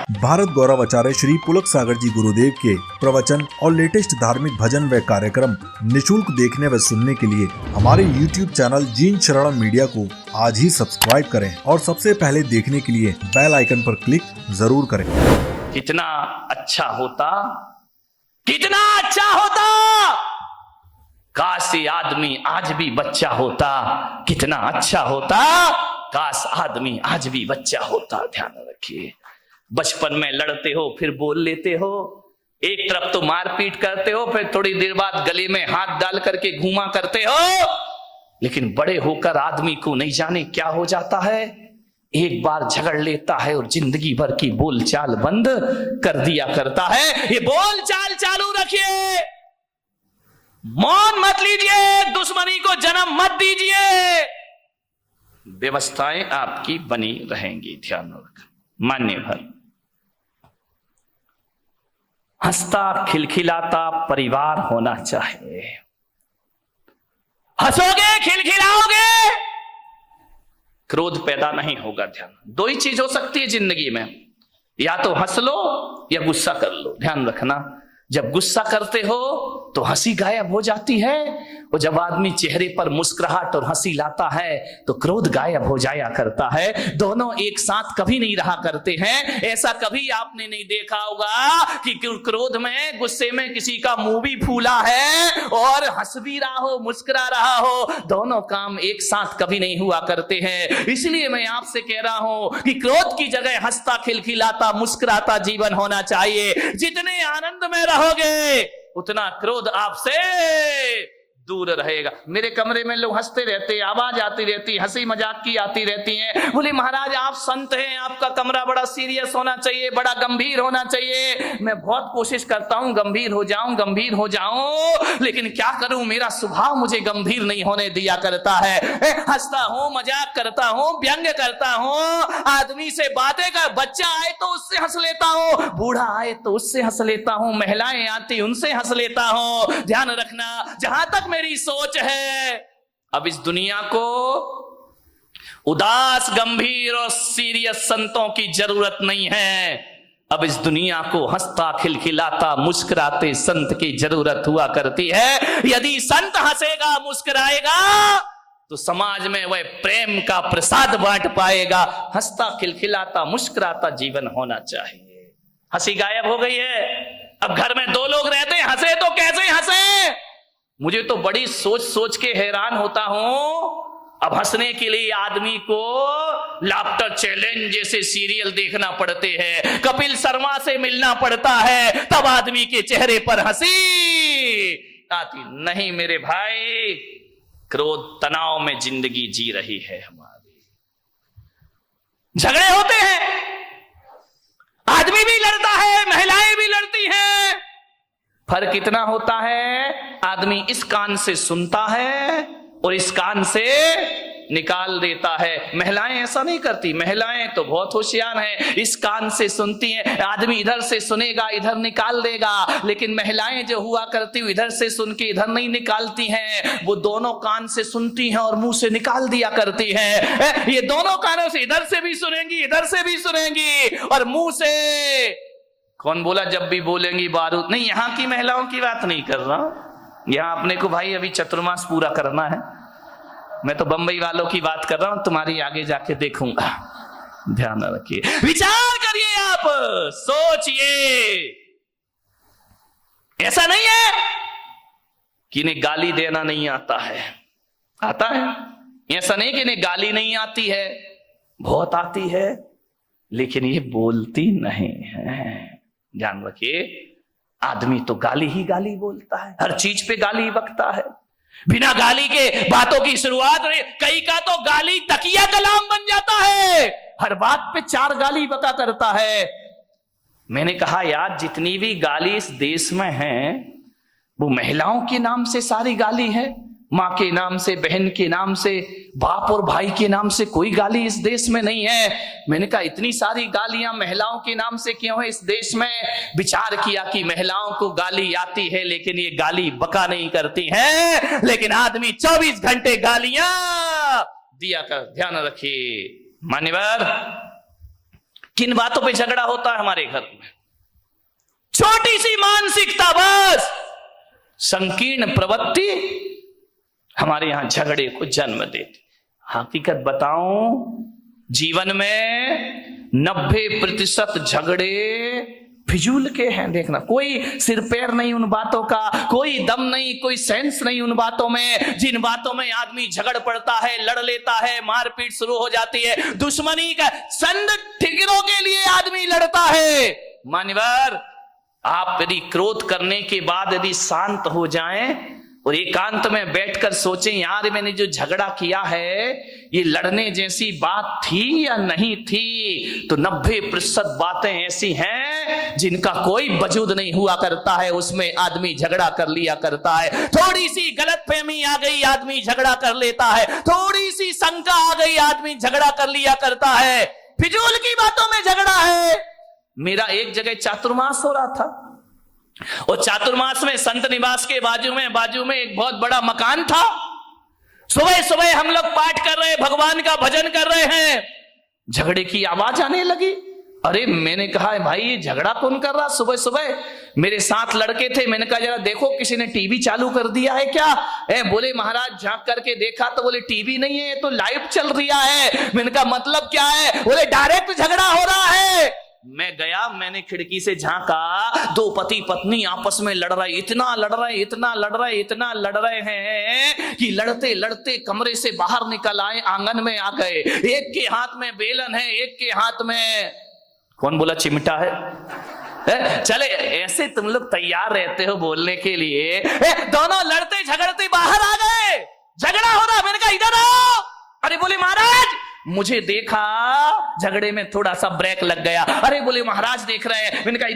भारत गौरव आचार्य श्री पुलक सागर जी गुरुदेव के प्रवचन और लेटेस्ट धार्मिक भजन व कार्यक्रम निशुल्क देखने व सुनने के लिए हमारे YouTube चैनल जीन शरणम मीडिया को आज ही सब्सक्राइब करें और सबसे पहले देखने के लिए बेल आइकन पर क्लिक जरूर करें। कितना अच्छा होता, कितना अच्छा होता, काश ये आदमी आज भी बच्चा होता, कितना अच्छा होता, काश आदमी आज भी बच्चा होता। ध्यान रखिए, बचपन में लड़ते हो फिर बोल लेते हो, एक तरफ तो मारपीट करते हो, फिर थोड़ी देर बाद गले में हाथ डाल करके घूमा करते हो, लेकिन बड़े होकर आदमी को नहीं जाने क्या हो जाता है, एक बार झगड़ लेता है और जिंदगी भर की बोलचाल बंद कर दिया करता है। ये बोलचाल चालू रखिए, मौन मत लीजिए, दुश्मनी को जन्म मत दीजिए, व्यवस्थाएं आपकी बनी रहेंगी। ध्यान रखना। मान्य भर हंसता खिलखिलाता परिवार होना चाहिए। हंसोगे, खिलखिलाओगे, क्रोध पैदा नहीं होगा। ध्यान, दो ही चीज हो सकती है जिंदगी में, या तो हंस लो या गुस्सा कर लो। ध्यान रखना, जब गुस्सा करते हो तो हंसी गायब हो जाती है, और जब आदमी चेहरे पर मुस्कुराहट और हंसी लाता है तो क्रोध गायब हो जाया करता है। दोनों एक साथ कभी नहीं रहा करते हैं। ऐसा कभी आपने नहीं देखा होगा कि क्रोध में, गुस्से में किसी का मुंह भी फूला है और हंस भी रहा हो, मुस्कुरा रहा हो। दोनों काम एक साथ कभी नहीं हुआ करते हैं। इसलिए मैं आपसे कह रहा हूं कि क्रोध की जगह हंसता खिलखिलाता मुस्कुराता जीवन होना चाहिए। जितने आनंद में रहोगे उतना क्रोध आपसे दूर रहेगा। मेरे कमरे में लोग हंसते रहते, आवाज आती रहती, हंसी मजाक की आती रहती है। बोले महाराज आप संत हैं, आपका कमरा बड़ा सीरियस होना चाहिए, बड़ा गंभीर होना चाहिए। मैं बहुत कोशिश करता हूं गंभीर हो जाऊं, लेकिन क्या करूं, मेरा स्वभाव मुझे गंभीर नहीं होने दिया करता है। हंसता हूं, मजाक करता हूं, व्यंग्य करता हूं, आदमी से बातें कर, बच्चा आए तो उससे हंस लेता हूं, बूढ़ा आए तो उससे हंस लेता हूं, महिलाएं आती उनसे हंस लेता हूं। ध्यान रखना, जहां तक मेरी सोच है, अब इस दुनिया को उदास, गंभीर और सीरियस संतों की जरूरत नहीं है। अब इस दुनिया को हंसता खिलखिलाता मुस्कुराते संत की जरूरत हुआ करती है। यदि संत हंसेगा, मुस्कुराएगा तो समाज में वह प्रेम का प्रसाद बांट पाएगा। हंसता खिलखिलाता मुस्कुराता जीवन होना चाहिए। हंसी गायब हो गई है। अब घर में दो लोग रहते हैं, हंसे तो कैसे हंसे? मुझे तो बड़ी सोच सोच के हैरान होता हूं। अब हंसने के लिए आदमी को लाफ्टर चैलेंज जैसे सीरियल देखना पड़ते हैं, कपिल शर्मा से मिलना पड़ता है, तब आदमी के चेहरे पर हंसी आती। नहीं मेरे भाई, क्रोध तनाव में जिंदगी जी रही है हमारी। झगड़े होते हैं, आदमी भी लड़ता है, महिलाएं भी लड़ती हैं। फर्क इतना होता है, आदमी इस कान से सुनता है और इस कान से निकाल देता है। महिलाएं ऐसा नहीं करती, महिलाएं तो बहुत होशियार हैं, इस कान से सुनती हैं। आदमी इधर से सुनेगा, इधर निकाल देगा, लेकिन महिलाएं जो हुआ करती हुई इधर से सुन के इधर नहीं निकालती हैं, वो दोनों कान से सुनती हैं और मुंह से निकाल दिया करती हैं। ये दोनों कानों से, इधर से भी सुनेंगी, इधर से भी सुनेंगी, और मुंह से, कौन बोला जब भी बोलेंगी बारूद? नहीं, यहां की महिलाओं की बात नहीं कर रहा, यहां अपने को भाई अभी चतुर्मास पूरा करना है। मैं तो बंबई वालों की बात कर रहा हूं, तुम्हारी आगे जाके देखूंगा। ध्यान रखिए, विचार करिए, आप सोचिए। ऐसा नहीं है कि इन्हें गाली देना नहीं आता है, आता है। ऐसा नहीं कि इन्हें गाली नहीं आती है, बहुत आती है, लेकिन ये बोलती नहीं है। ध्यान रखिए, आदमी तो गाली ही गाली बोलता है, हर चीज पे गाली बकता है, बिना गाली के बातों की शुरुआत। कई का तो गाली तकिया कलाम बन जाता है, हर बात पे 4 गाली बका करता है। मैंने कहा यार, जितनी भी गाली इस देश में है वो महिलाओं के नाम से सारी गाली है, माँ के नाम से, बहन के नाम से, बाप और भाई के नाम से कोई गाली इस देश में नहीं है। मैंने कहा इतनी सारी गालियां महिलाओं के नाम से क्यों है इस देश में? विचार किया कि महिलाओं को गाली आती है, लेकिन ये गाली बका नहीं करती हैं, लेकिन आदमी 24 घंटे गालियां दिया कर। ध्यान रखिए मान्यवर, किन बातों पे झगड़ा होता है हमारे घर में? छोटी सी मानसिकता बस, संकीर्ण प्रवृत्ति हमारे यहां झगड़े को जन्म देती। हकीकत बताऊं, जीवन में 90% झगड़े फिजूल के हैं। देखना, कोई सिर पैर नहीं उन बातों का, कोई दम नहीं, कोई सेंस नहीं उन बातों में, जिन बातों में आदमी झगड़ पड़ता है, लड़ लेता है, मारपीट शुरू हो जाती है, दुश्मनी का संद ठिकरों के लिए आदमी लड़ता है। मान्यवर, आप यदि क्रोध करने के बाद यदि शांत हो जाएं और एकांत में बैठकर सोचें, यार मैंने जो झगड़ा किया है ये लड़ने जैसी बात थी या नहीं थी, तो 90% बातें ऐसी हैं जिनका कोई वजूद नहीं हुआ करता है, उसमें आदमी झगड़ा कर लिया करता है। थोड़ी सी गलतफहमी आ गई, आदमी झगड़ा कर लेता है, थोड़ी सी शंका आ गई, आदमी झगड़ा कर लिया करता है। फिजूल की बातों में झगड़ा है। मेरा एक जगह चातुर्मास हो रहा था और चातुर्मास में संत निवास के बाजू में एक बहुत बड़ा मकान था। सुबह सुबह हम लोग पाठ कर रहे, भगवान का भजन कर रहे हैं, झगड़े की आवाज आने लगी। अरे मैंने कहा, भाई ये झगड़ा कौन कर रहा सुबह सुबह? मेरे साथ लड़के थे, मैंने कहा जरा देखो किसी ने टीवी चालू कर दिया है क्या? बोले महाराज झांक करके देखा तो बोले टीवी नहीं है, तो लाइव चल रहा है। मैंने कहा मतलब क्या है? बोले डायरेक्ट झगड़ा हो रहा है। मैं गया, मैंने खिड़की से झांका, दो पति पत्नी आपस में लड़ रहे, इतना लड़ रहे हैं कि लड़ते लड़ते कमरे से बाहर निकल आए, आंगन में आ गए। एक के हाथ में बेलन है, एक के हाथ में कौन बोला चिमटा है। चले, ऐसे तुम लोग तैयार रहते हो बोलने के लिए। दोनों लड़ते झगड़ते बाहर आ गए, झगड़ा हो रहा। मैंने कहा इधर आओ। अरे बोले महाराज, मुझे देखा, झगड़े में थोड़ा सा ब्रेक लग गया। अरे बोले महाराज देख रहे हैं। मैंने कहा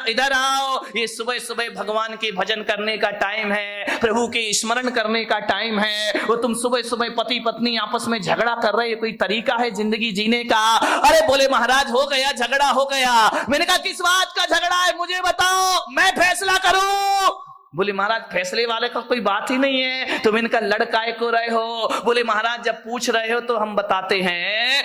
इधर आओ, ये सुबह सुबह भगवान के भजन करने का टाइम है, प्रभु के स्मरण करने का टाइम है, वो तुम सुबह सुबह पति पत्नी आपस में झगड़ा कर रहे, कोई तरीका है जिंदगी जीने का? अरे बोले महाराज हो गया, झगड़ा हो गया। मैंने कहा किस बात का झगड़ा है मुझे बताओ, मैं फैसला करूं। बोले महाराज फैसले वाले का कोई बात ही नहीं है। तो मैंने कहा लड़काए को रहे हो? बोले महाराज जब पूछ रहे हो तो हम बताते हैं,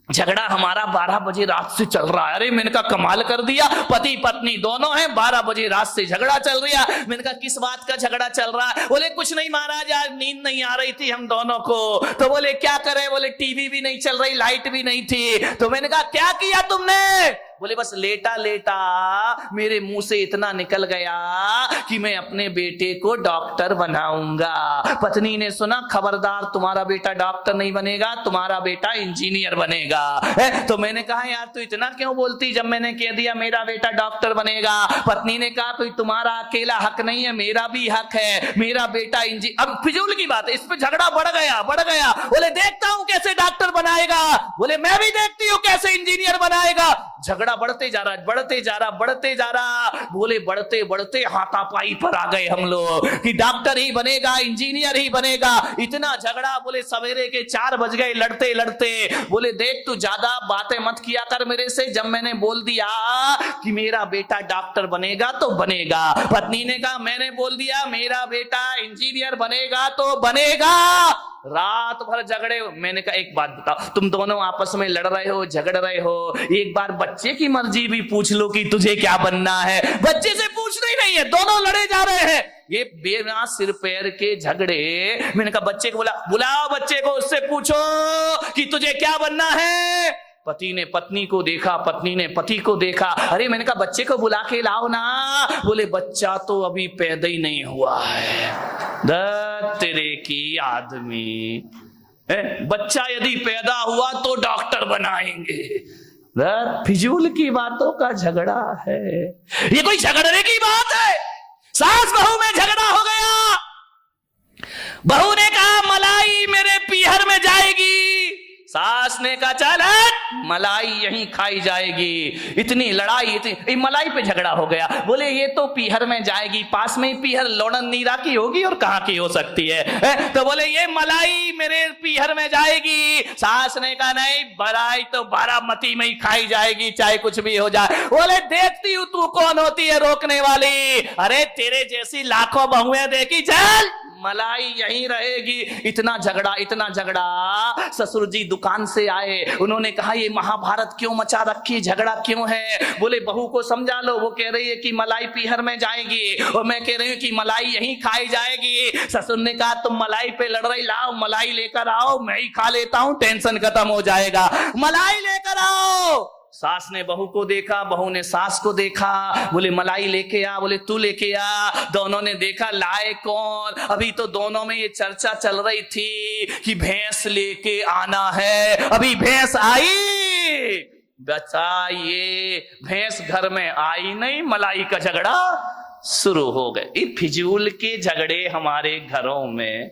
झगड़ा हमारा 12 बजे रात से चल रहा है। अरे मैंने कहा कमाल कर दिया, पति पत्नी दोनों हैं, 12 बजे रात से झगड़ा चल रहा है। मैंने कहा किस बात का झगड़ा चल रहा है? बोले कुछ नहीं महाराज, आज नींद नहीं आ रही थी हम दोनों को। तो बोले क्या करे? बोले टीवी भी नहीं चल रही, लाइट भी नहीं थी। तो मैंने कहा क्या किया तुमने? बोले बस लेटा लेटा मेरे मुंह से इतना निकल गया कि मैं अपने बेटे को डॉक्टर बनाऊंगा। पत्नी ने सुना, खबरदार तुम्हारा बेटा डॉक्टर नहीं बनेगा, तुम्हारा बेटा इंजीनियर बनेगा। तो मैंने कहा यार तू इतना क्यों बोलती, जब मैंने कह दिया मेरा बेटा डॉक्टर बनेगा। पत्नी ने कहा कोई तुम्हारा अकेला हक नहीं है, मेरा भी हक है, मेरा बेटा इंजीनियर। अब फिजूल की बात है, इस पे झगड़ा बढ़ गया। बोले देखता हूं कैसे डॉक्टर बनाएगा। बोले मैं भी देखती हूं कैसे इंजीनियर बनाएगा। झगड़ा बढ़ते जा रहा। बोले बढ़ते बढ़ते हाथापाई पर आ गए हम लोग कि डॉक्टर ही बनेगा, इंजीनियर ही बनेगा। इतना झगड़ा, बोले सवेरे के 4 बज गए लड़ते लड़ते। बोले देख तू ज्यादा बातें मत किया कर मेरे से, जब मैंने बोल दिया कि मेरा बेटा डॉक्टर बनेगा तो बनेगा। पत्नी ने कहा मैंने बोल दिया मेरा बेटा इंजीनियर बनेगा तो बनेगा। रात भर झगड़े। मैंने कहा एक बात बताओ, तुम दोनों आपस में लड़ रहे हो, झगड़ रहे हो, एक बार बच्चे की मर्जी भी पूछ लो कि तुझे क्या बनना है। बच्चे से पूछना ही नहीं है, दोनों लड़े जा रहे हैं। ये बेना सिर पैर के झगड़े। मैंने कहा बच्चे को बुलाओ बच्चे को, उससे पूछो कि तुझे क्या बनना है। पति ने पत्नी को देखा, पत्नी ने पति को देखा। अरे मैंने कहा बच्चे को बुला के लाओ ना। बोले बच्चा तो अभी पैदा ही नहीं हुआ है। तेरे की आदमी, बच्चा यदि पैदा हुआ तो डॉक्टर बनाएंगे। फिजूल की बातों का झगड़ा है, ये कोई झगड़ने की बात है? सास बहू में झगड़ा हो गया। बहू ने कहा मलाई मेरे पीहर में जाएगी, सास ने कहा चल मलाई यहीं खाई जाएगी। इतनी लड़ाई, इतनी मलाई पे झगड़ा हो गया। बोले ये तो पीहर में जाएगी, पास में ही पीहर लोणन नीरा की होगी और कहां की हो सकती है। तो बोले ये मलाई मेरे पीहर में जाएगी। सास ने कहा नहीं, मलाई तो बारामती में ही खाई जाएगी, चाहे कुछ भी हो जाए। बोले देखती हूं तू कौन होती है रोकने वाली। अरे तेरे जैसी लाखों बहुएं देखी, चल मलाई यहीं रहेगी। इतना झगड़ा। ससुर जी दुकान से आए, उन्होंने कहा ये महाभारत क्यों मचा रखी, झगड़ा क्यों है? बोले बहू को समझा लो, वो कह रही है कि मलाई पीहर में जाएगी और मैं कह रही हूँ कि मलाई यहीं खाई जाएगी। ससुर ने कहा तुम मलाई पे लड़ रही, लाओ मलाई लेकर आओ, मैं ही खा लेता हूं, टेंशन खत्म हो जाएगा, मलाई लेकर आओ। सास ने बहू को देखा, बहू ने सास को देखा, बोले मलाई लेके आ, बोले तू लेके आ। दोनों ने देखा लाए कौन। अभी तो दोनों में ये चर्चा चल रही थी कि भैंस लेके आना है। अभी भैंस आई, बताइए भैंस घर में आई नहीं, मलाई का झगड़ा शुरू हो गए। फिजूल के झगड़े हमारे घरों में